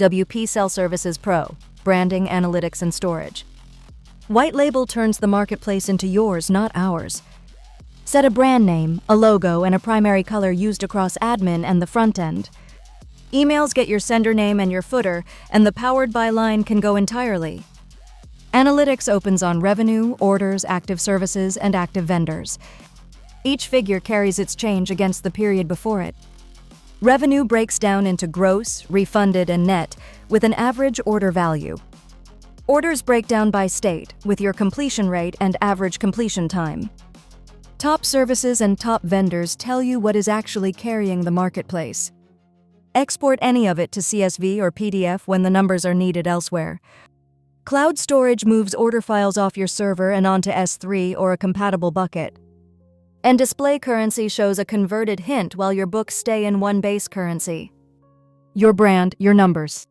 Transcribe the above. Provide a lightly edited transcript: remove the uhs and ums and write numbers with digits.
WP Sell Services Pro, branding, analytics, and storage. White Label turns the marketplace into yours, not ours. Set a brand name, a logo, and a primary color used across admin and the front end. Emails get your sender name and your footer, and the Powered By line can go entirely. Analytics opens on revenue, orders, active services, and active vendors. Each figure carries its change against the period before it. Revenue breaks down into gross, refunded, and net, with an average order value. Orders break down by state, with your completion rate and average completion time. Top services and top vendors tell you what is actually carrying the marketplace. Export any of it to CSV or PDF when the numbers are needed elsewhere. Cloud storage moves order files off your server and onto S3 or a compatible bucket. And display currency shows a converted hint while your books stay in one base currency. Your brand, your numbers.